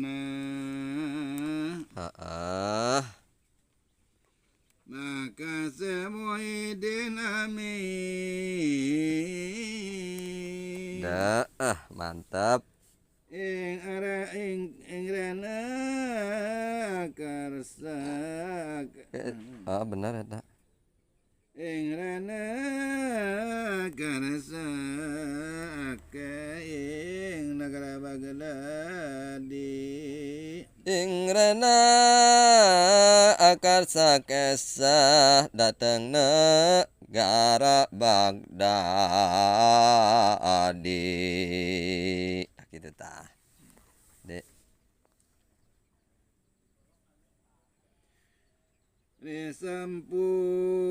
mangkana maka Semuhyiddin amin mantap ing ara ing rana karsa benar eta ing rana karsa ing negara Baghdadi ingrana akarsa kesah dateng negara Baghdadi gitu tah dek sampun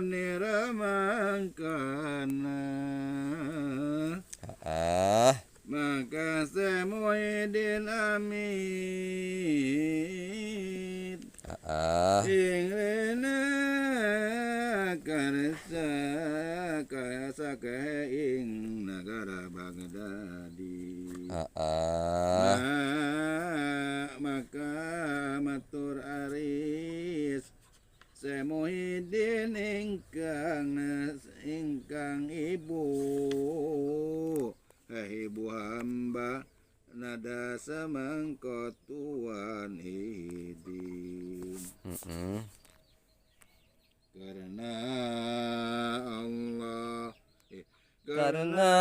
niramangkana maka Semuhyiddin amin ing rena karsa kasa ing negara Baghdadi maka matur aris Semuhyiddin ingkang ibu ibu hamba nada semangko Tuhan hidin karena Allah karena